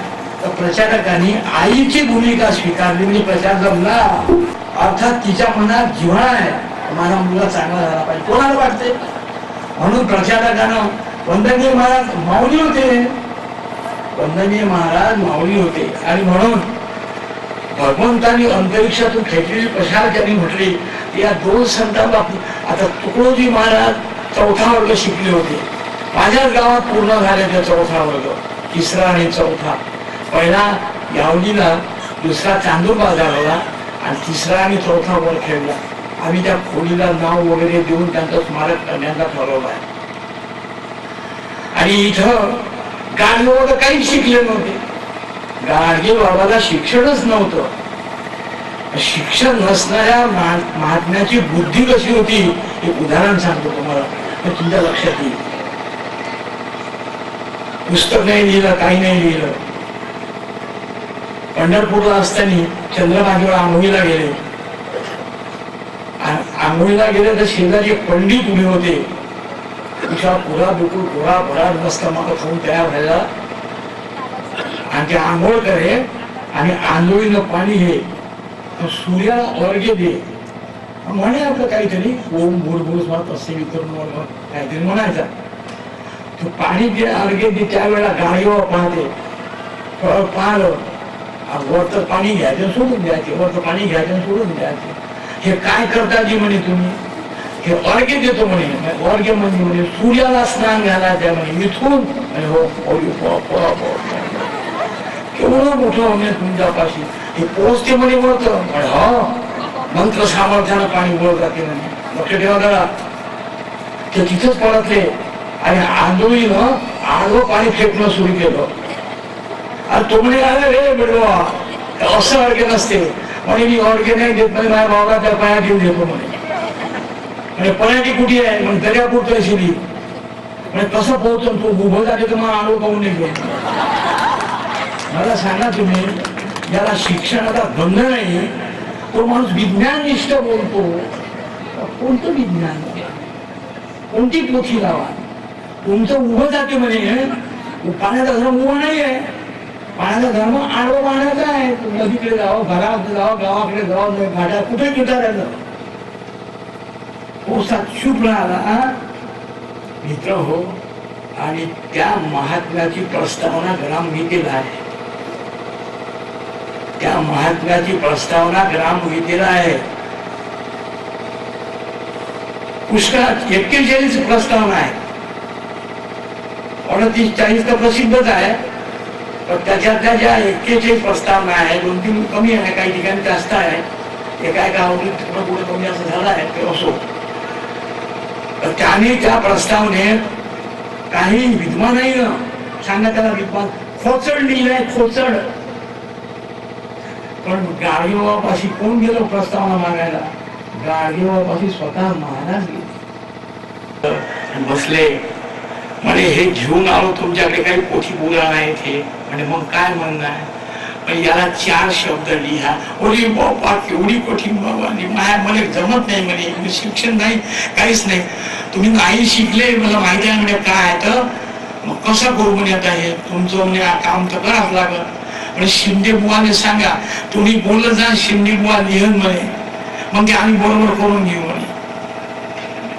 तर प्रचारकांनी आईची भूमिका स्वीकारली. म्हणजे प्रचार जमला अर्थात तिच्या मनात जिव्हाळा आहे, माझा मुलगा चांगला झाला पाहिजे, कोणाला वाटते. म्हणून प्रचारकानं वंदनीय महाराज माऊली होते, वंदनीय महाराज माऊली होते. आणि म्हणून भगवंतांनी अंतरिक्षातून खेचलेली प्रसार त्यांनी म्हटली. या 2 संतांबाबतीत आता तुकडोजी महाराज 4था वर्ग शिकले होते. माझ्याच गावात पूर्ण झाले ते 4था वर्ग, 3रा आणि 4था. पहिला यावलीला, 2रा चांदूर झाला आणि 3रा आणि 4था वर खेळला. आम्ही त्या खोलीला नाव वगैरे देऊन त्यांचं स्मारक करण्याचा ठरवलं आहे. आणि इथं गाडगे बाबा काही शिकले नव्हते. गाडगे बाबाला शिक्षणच नव्हतं. शिक्षण नसणाऱ्या महात्म्याची बुद्धी कशी होती एक उदाहरण सांगतो तुम्हाला, तर तुमच्या लक्षात येईल. पुस्तक नाही लिहिलं, काही नाही लिहिलं. पंढरपूरला असताना चंद्रभागेवर आंघोळीला गेले. आंघोळीला गेले तर शेजारी एक पंडित उभे होते. तुझा पुरा बिलकुल गोळा भराड मस्त मागं खाऊन तयार व्हायला आणि ते आंघोळ करे आणि आंघोळीनं पाणी घे, सूर्याला अर्घ्य दे म्हणे. आपलं काहीतरी ओम भूर्भुवः स्वः तस्य वितुर्वरेण्यं काहीतरी म्हणायचा. तो पाणी जे अर्घ्य दे त्यावेळेला गाडीवर पाहते, पाहिलं वरचं पाणी घ्यायचं सोडून द्यायचे, वरचं पाणी घ्यायचं सोडून द्यायचे. हे काय करता जी म्हणे तुम्ही, हे अर्घ्य देतो म्हणे. अर्घ्य म्हणजे म्हणे सूर्याला स्नान घालायचं म्हणे इथून. केवढं मोठं म्हणे तुमच्यापाशी हे पोहोचते म्हणे वळतं. हो मंत्र सामर्थ्यानं पाणी वळ जाते म्हणे. लक्ष ठेवा जरा. ते तिथंच पडतले आणि आंधोळीनं आडवं पाणी फेकणं सुरू केलं. आणि तो म्हणे अरे रे बेडवा असं अर्घ्य नसते म्हणे. मी अर्घ्य नाही देत नाही, माझ्या भावाला त्या पाया घेऊन देतो म्हणे. म्हणजे पण्याची कुठे आहे मग दर्या कुठं शिली म्हणजे कसं पोहोचतो तू उभं जाते तर मला आडवं पाहून नाही घेऊन. मला सांगा तुम्ही, ज्याला शिक्षणाचा गंध नाही तो माणूस विज्ञाननिष्ठ बोलतो. कोणतं विज्ञान, कोणती पोथी लावा. तुमचं उभं जाते म्हणे. पाण्याचा धर्म उभा नाही आहे. पाण्याचा धर्म आडवं पाण्याचा आहे. नदीकडे जावं, घरात जावं, गावाकडे जावं, घाटा कुठे विचारायचं. पोसात शुभ राहिला मित्र हो. आणि त्या महात्म्याची प्रस्तावना ग्रामगीतेला आहे. त्या महात्म्याची प्रस्तावना ग्रामगीतेला आहे. पुष्कळात 41 प्रस्तावना आहे. 39-40 तर प्रसिद्धच आहे. पण त्याच्यातल्या ज्या 41 प्रस्तावना आहे 2-3 कमी आहे, काही ठिकाणी जास्त आहे. एका गावावरून तिकडं पुढे कमी असं झालं आहे ते असो. तर त्याने त्या प्रस्तावनेत काही विद्वानही न सांगा त्याला विद्वान खोचड लिहिलंय, खोचड. पण गाडगेबाबापाशी कोण गेलो प्रस्तावना मागायला? गाडगेबाबापाशी स्वतः महाराज गेले. बसले म्हणे हे घेऊन आलो तुमच्याकडे, काही पोथी बोला नाही ते. म्हणजे मग काय म्हणणं आहे? पण याला 4 शब्द लिहा. ओली बाबा केवढी कठीण बाबा, मला जमत नाही म्हणे, शिक्षण नाही काहीच नाही. तुम्ही नाही शिकले मला माहिती आहे म्हणजे काय तर मग कसं करू म्हणे. आता हे तुमचं म्हणजे काम तर करावं लागलं. म्हणजे शिंदे बुवाने सांगा तुम्ही बोललं जा, शिंदे बुवा लिहन म्हणे, मग ते आम्ही बरोबर करून घेऊ म्हणे.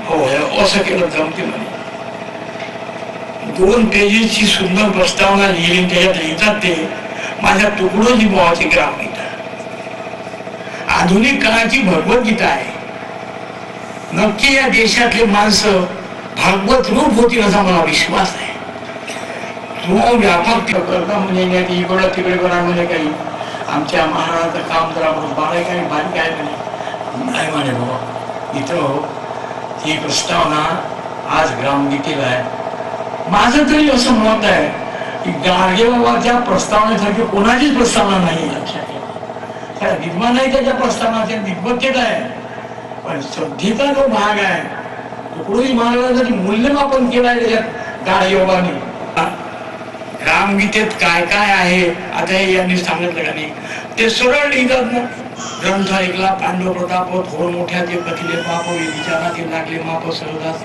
हो असं केलं जमते म्हणे. 2 पेजेसची सुंदर प्रस्तावना लिहिली. त्याच्यात लिहितात ते माझ्या तुकडोजी बुवाची ग्रामगीता. आधुनिक काळाची भगवद्गीता आहे. नक्की या देशातले माणसं भागवत रूप होतील असा मला विश्वास आहे. तो व्यापक करता म्हणजे इकडं तिकडे करा म्हणजे काही आमच्या महाराजाचं काम जरा बाळ काही बारीक आहे म्हणे नाही म्हणे बाबा इथं ही प्रस्तावना आज ग्रामगीतेला आहे. माझं तरी असं मत आहे की गाडगे बाबाच्या प्रस्तावनेसारखी कोणाचीच प्रस्तावना नाही लक्षात ठेवा. त्या विद्वान आहे त्याच्या प्रस्तावनाच्या विद्वत्तेत आहे पण श्रद्धेचा जो भाग आहे तुकडोजी महाराजांसाठी मूल्यमापन केलं आहे त्याच्यात गाडगे बाबांनी. रामगीतेत काय काय आहे आता हे यांनी सांगितलं का नाही ते सरळ लिहितात ना. ग्रंथ ऐकला पांडव प्रताप थोर मोठ्या ते कथिले पाप विचारा ते लागले माप सहजास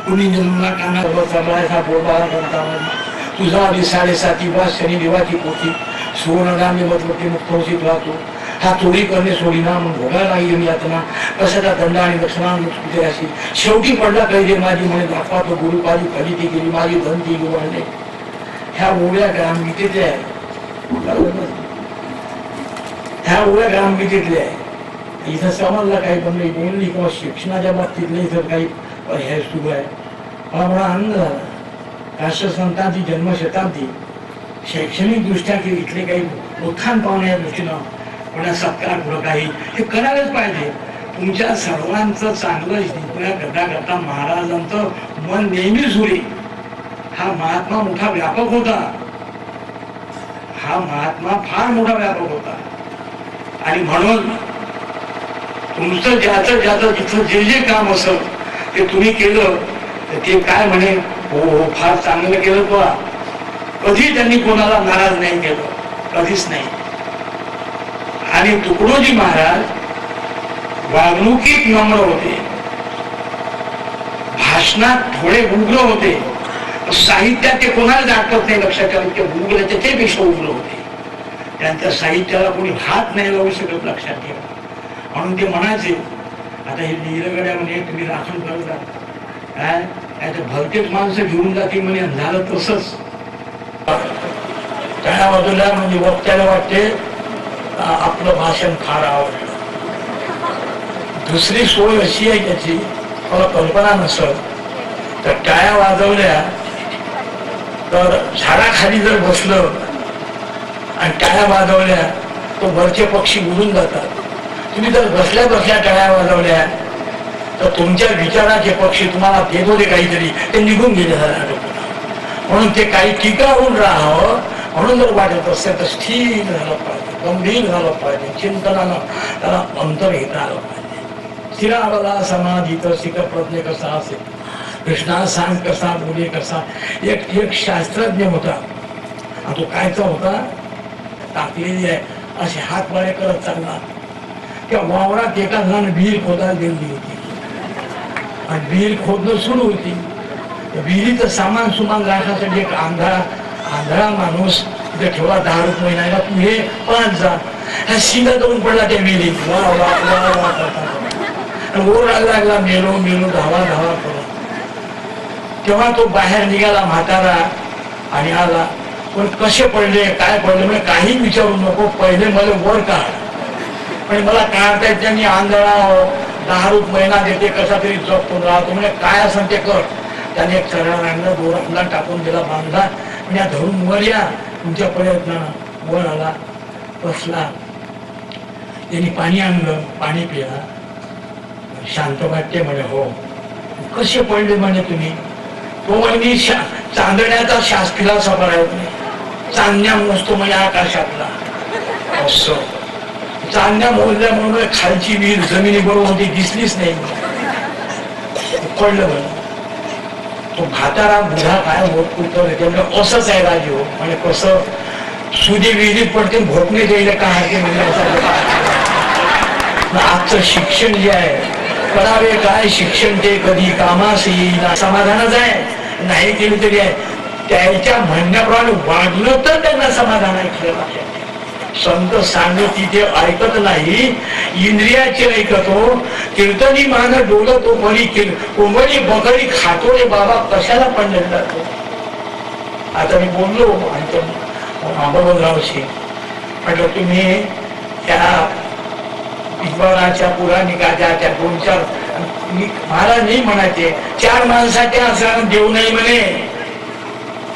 कुणी जन्मला काना चालवायचा बोलबाला ग्रंथामध्ये तुझा आधी 7.5 वाज शनी देवाची पोथी सुवर्णरामी मतवटी मुक्तोषित राहतो. हा चोरी करणे सोडीना मग भोगायला लागली यातना कशाचा दंड आणि दक्षिणा अशी शेवटी पडला कैदे माझी म्हणे दाखवा तो गुरुपादी फलिती केली माझी धन ती वाढले. ह्या ओळ्या ग्रामगीतेतल्या आहे. ह्या ओळ्या ग्रामगीतेतल्या आहे. इथं समजलं काही पण नाही बोलली किंवा शिक्षणाच्या बाबतीतलं इथं काही हे सुरू आहे. मला मला आनंद झाला. राष्ट्रसंतांची जन्मशताब्दी शैक्षणिक दृष्ट्या की इथले काही उत्थान पावण्या दृष्टीनं पण सत्कार पुढं काही हे करायलाच पाहिजे. तुमच्या सर्वांचं चांगलं जिंकण्या करता महाराजांचं मन नेहमीच होईल. हा महात्मा मोठा व्यापक होता. हा महात्मा फार मोठा व्यापक होता आणि म्हणून तुमचं ज्याचं ज्याचं जिथं जे जे काम असं ते तुम्ही केलं तर ते काय म्हणे हो हो फार चांगलं केलं तो. कधी त्यांनी कोणाला नाराज नाही केलं कधीच नाही. आणि तुकडोजी महाराज वागणुकीत नम्र होते भाषणात थोडे उग्र होते साहित्यात ते कोणाला दाखवत नाही लक्षात ठेवा. ते उग्र त्याच्यापेक्षा उग्र होते. त्यांच्या साहित्याला कोणी हात नाही लावू शकत लक्षात ठेवा. म्हणून ते म्हणायचे आता हे नीलगड्या म्हणे तुम्ही राखण करता काय काय भलतेच माणसं घेऊन जाते म्हणे झालं तसंच. त्या बाजूला म्हणजे वक्त्याला वाटते आपलं भाषण फार आवडलं. दुसरी सोय अशी आहे त्याची मला कल्पना नसत तर टाळ्या वाजवल्या तर झाडाखाली जर बसलं आणि टाळ्या वाजवल्या तर वरचे पक्षी उडून जातात. तुम्ही जर बसल्या बसल्या टाळ्या वाजवल्या तर तुमच्या विचाराचे पक्षी तुम्हाला देत होते काहीतरी ते निघून गेले झाले. म्हणून ते काही टीका होऊन राहावं म्हणून जर वाटत असेल तर स्थिर झालं पाहिजे गंभीर झालं पाहिजे चिंतनानं त्याला अंतर घेता आलं पाहिजे. स्थिरावला समाधीत शिक प्रज्ञ कसा असेल कृष्णा सांग कसा बोले कसा. एक शास्त्रज्ञ होता आणि तो कायचा होता टाकलेली आहे असे हात वाळे करत चालला. त्या वावरात एका जणांना विहीर खोदायला दिली होती आणि विहीर खोदणं सुरू होती. विहिरीचं सामान सुमान राखण्यासाठी एक आंधळा माणूस तिथे ठेवला 10 रुपये महिन्याला तू हे 5 जा. ह्या शिंगा जाऊन पडला त्या विहिरीत वा वा वा वा करता ओरडा लागला मेलो मेलो धावा धावा करून. तेव्हा तो बाहेर निघाला म्हातारा आणि आला पण कसे पडले काय पडले म्हणजे काही विचारू नको पहिले मला वर काढ. पण मला काढता येत त्यांनी आंधळा 10 रुपये महिना देते कसा तरी जपतो राहतो म्हणजे काय असं ते कर. त्याने एक चरणांना दोरांना टाकून दिला बांधला म्हणजे धरून वर या तुमच्या प्रयत्नानं वर आला बसला. त्यांनी पाणी आणलं पाणी पिला शांत वाटते म्हणे हो कसे पडले म्हणे तुम्ही. तो म्हणजे चांदण्याचा शास्त्रीला सफर आहे चांदण्या मोजतो म्हणजे आकाशातला असं चांदण्या मोजल्यामुळे खालची विहीर जमिनी बरोबर होती दिसलीच नाही पडलं म्हणे. तो म्हातारा बुधा काय होत उत्तर त्यामुळे असंच आहे राजी हो म्हणजे कसं सुधी विहिरीत पडते भोटणे द्यायला काय ते म्हणजे आजचं शिक्षण जे आहे करावे काय शिक्षण ते कधी कामास येईल समाधानच आहे नाही केलं तरी आहे. त्याच्या म्हणण्याप्रमाणे वागलं तर त्यांना समाधान आहे. खरं संत सांगत तिथे ऐकत नाही इंद्रियाचे ऐकतो कीर्तनी मान डोलतो बळी कोंबडी बकरी खातो रे बाबा कशाला पंडित जातो. आता मी बोललो अंबररावशी म्हटलं तुम्ही त्या विद्वानाच्या पुराणिकाच्या त्या 2-4 महाराज नाही म्हणायचे 4 माणसाच्या असं देऊ नाही म्हणे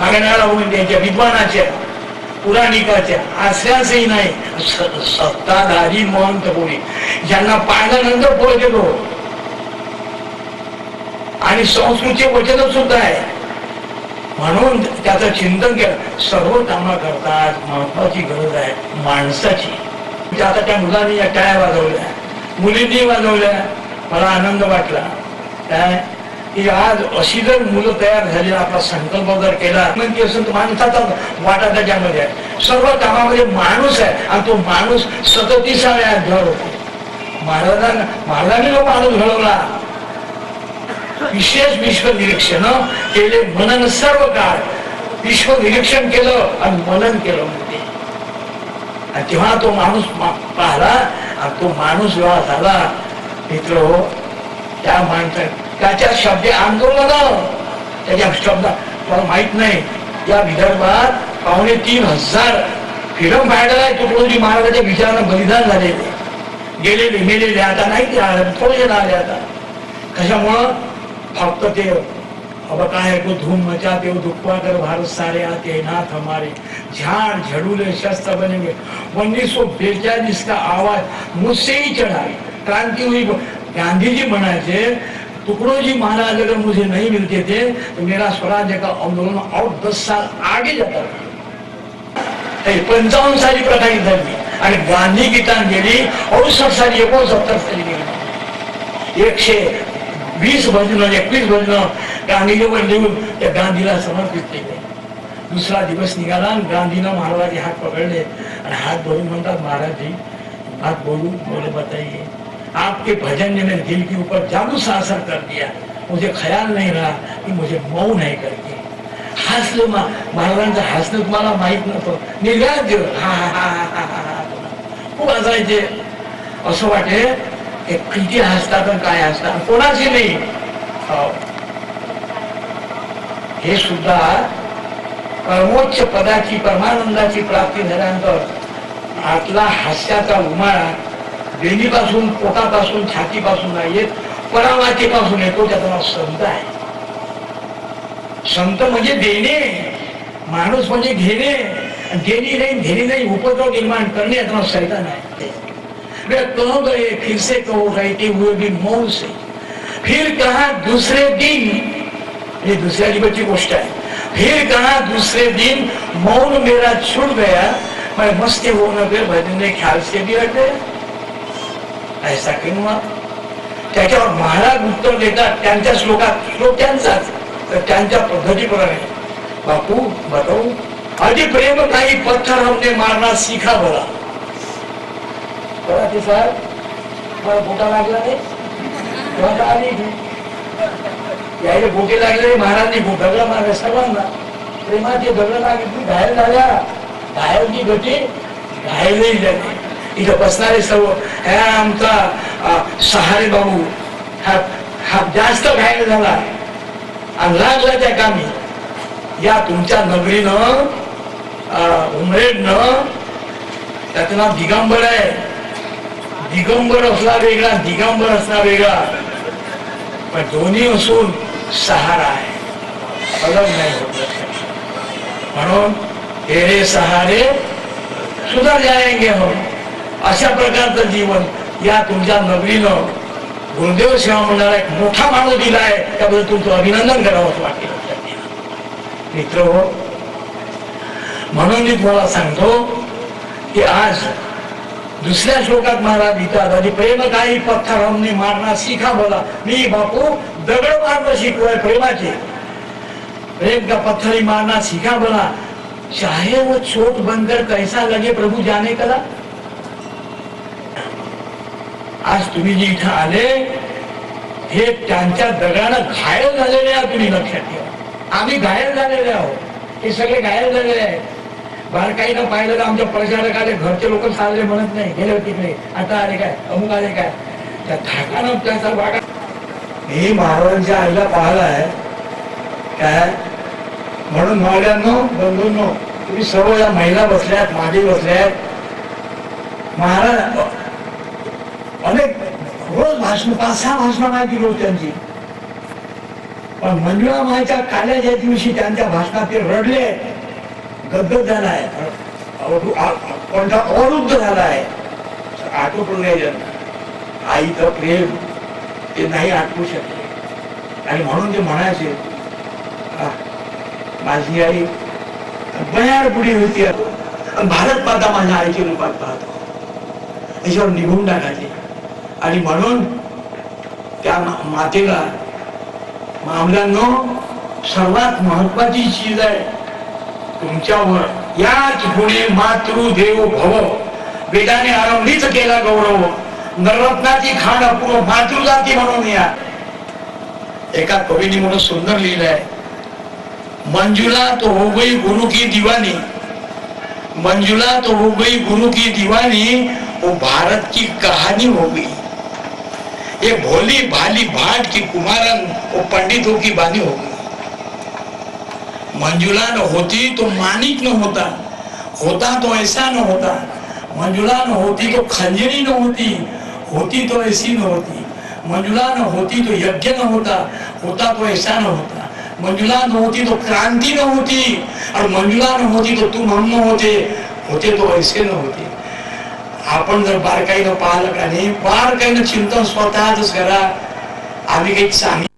मागण्याला होऊन त्यांच्या विद्वानाच्या पुराणिकाच्या असल्यासही नाही सत्ताधारी महंत कोणी ज्यांना पाहिल्यानंतर पुढे गेलो आणि संस्कृतीचे वचन सुद्धा आहे म्हणून त्याचं चिंतन केलं सर्व कामा करतात महत्वाची गरज आहे माणसाची आता त्या मुलांनी या टाळ्या वाजवल्या मुलींनी वाजवल्या मला आनंद वाटला काय की आज अशी जर मुलं तयार झाली आपला संकल्प जर केला म्हणजे असं तर माणसाचा वाटा त्याच्यामध्ये आहे सर्व कामामध्ये माणूस आहे आणि तो माणूस 37व्या अध्यायावर होतो महाराजांनी जो माणूस घडवला विशेष विश्व निरीक्षण केले मनन सर्व काळ विश्व निरीक्षण केलं आणि मनन केलं म्हणते आणि तेव्हा तो माणूस पाहिला आणि तो माणूस जेव्हा झाला मित्र हो त्या माणसा त्याच्या शब्द आंदोलन त्याच्या शब्द मला माहित नाही या विदर्भात 2,500 फ्रीडम फायटर आहे तुकडोजी महाराजांच्या विचारानं बलिदान झालेले गेलेले मेलेले आता नाही थोडेसे आले आता कशामुळं फक्त ते अब काय को धूम मचाते हो दुखवा कर भारत सारे आते नाथ हमारे झाड़ झड़ूले शस्त्र बनेंगे 1942 का आवाज मुझसे ही चढ़ा क्रांति हुई गांधी जी म्हणायचे टुकड़ोजी महाराज अगर मुझे नहीं मिलते थे तो मेरा स्वराज्य का आंदोलन और 10 साल आगे जाता 55 साली प्रकाशित झाली आणि गांधी गीतांजली 68 साली 69 साली गेली 120 भजन 21 भजन गांधीजीवर लिहून त्या गांधीला समर्पित केले दुसरा दिवस निघाला आणि गांधीनं महाराजांचे हात पकडले आणि हात धरून म्हणतात महाराज जी बात बोले बताइए आपके भजन ने मेरे दिल के ऊपर जादू सा असर कर दिया मुझे ख्याल नहीं रहा कि मुझे मौन है करके हसले महाराजांचं हसणं तुम्हाला माहित नव्हतं निर्व्याज खूप हसायचे असं वाटे किती हसतात आणि काय हसतात कोणाशी नाही हे सुद्धा परमोच्च पदाची परमानंदाची प्राप्ती झाल्यानंतर आतला हास्याचा उमाळा बेनीपासून पोटापासून छातीपासून नाही येत परामातीपासून येतो त्याचा नाव संत आहे संत म्हणजे देणे माणूस म्हणजे घेणे देणी नाही घेणे नाही उपद्रव निर्माण करणे याचा नाव सैतान आहे कहो गए फिर से कहो रहते हुए भी मौन से फिर कहा दूसरे दिन ये दूसऱ्या दिवसची गोष्ट आहे फिर कहा दूसरे दिन मौन मेरा छूट गया मैं मस्त होने पे भजने ख्याल से भी हट गया ऐसा क्यों हुआ त्याच्यावर महाराज उत्तर देतात त्यांच्या श्लोक त्यांचाच तर त्यांच्या पद्धतीप्रमाणे बापू बताऊ अति प्रेम काही पत्थर हमने मारना सीखा बोला ते सर मला बोटा लागला नाही यायला बोटे लागले महाराजनी दगड मारले सर्वांना प्रेमाचे दगड लागली घायल झाल्या घायलची गती घायलही झाली इथं बसणारे सर्व ह्या आमचा सहारे बाबू हा जास्त घायल झाला आणि लागला त्या कामी या तुमच्या नगरीनं उमरेडनं त्याचं नाव दिगंबर आहे दिगंबर असला वेगळा दिगंबर असला वेगळा पण दोन्ही असून सहारा आहे अलग नाही होत म्हणून तेरे सहारे सुधर जाएंगे हम अशा प्रकारचं जीवन या तुमच्या नगरीनं गुरुदेव सेवा मंडळाला एक मोठा माणूस दिलाय त्याबद्दल तुमचं अभिनंदन करावं वाटेल मित्र हो म्हणून मी तुम्हाला सांगतो की आज दुसऱ्या श्लोकात महाराज लिहितात आणि प्रेम काही पत्थर हमने मारना सीखा बोला मी बापू दगड मारणं शिकलोय प्रेमाचे प्रेम का पत्थर ही मारना सीखा बोला चाहे वो चोट बनकर कैसा लगे प्रभु जाने कला आज तुम्ही जे इथं आले हे त्यांच्या दगडानं घायल झालेले आहात तुम्ही लक्षात ठेवा आम्ही घायल झालेले आहोत हे सगळे घायल झालेले आहेत बारकाईनं पाहिलं तर आमच्या प्रचारकाले घरचे लोक चालले म्हणत नाही गेले तिकडे आता आले काय अमुक आले काय त्या धाकानं त्याचा वाटा हे महाराजांच्या आईला पाहिलाय काय म्हणून मावल्यांनो बंधूंनो तुम्ही सर्व या महिला बसल्यात मागे बसल्यात महाराज अनेक रोज भाषण 5-6 भाषणं माहिती रोज त्यांची. पण मंजुळा माईच्या काल्याच्या दिवशी त्यांच्या भाषणात ते रडले, गदगद झालाय, अवरुद्ध झालाय, आटोपलं नाही त्यांना. आईचं प्रेम ते नाही आटवू शकले. आणि म्हणून ते म्हणायचे, माझी आई बयार पुढे होती, भारत माता माझ्या आईच्या रूपात पाहतो, त्याच्यावर निघून टाकायचे. आणि म्हणून त्या मातेला मामल्यांनो सर्वात महत्वाची चीज आहे तुमच्यावर. याच गुणे मातृदेव भव, वेदाने आरंभीच केला गौरव, नररत्नाची खाण अपूर्व मातृजाती म्हणून या. एका कवीने म्हणून सुंदर लिहिलंय, मंजुला तो हो गई गुरु की दीवानी, मंजुला तो हो गई गुरु की दीवानी, वो भारत की कहानी हो गई. ये भोली भाली भाट की कुमारन, वो पंडितों की बानी हो गई. मंजुला न होती तो मानिक न होता, होता तो ऐसा न होता. मंजुला न होती तो खंजरी न होती, होती तो ऐसी न होती. मंजुला न होती तो यज्ञ न होता, होता तो ऐसा न होता. मंजुला न होती तो क्रांती न होती, और मंजुला न होती तो तुम हम न होते, होते तो ऐसे न होते. आपण जर बारकाईनं पाहिलं का नाही, बारकाईनं चिंतन स्वतःच करा. आम्ही काही चांगली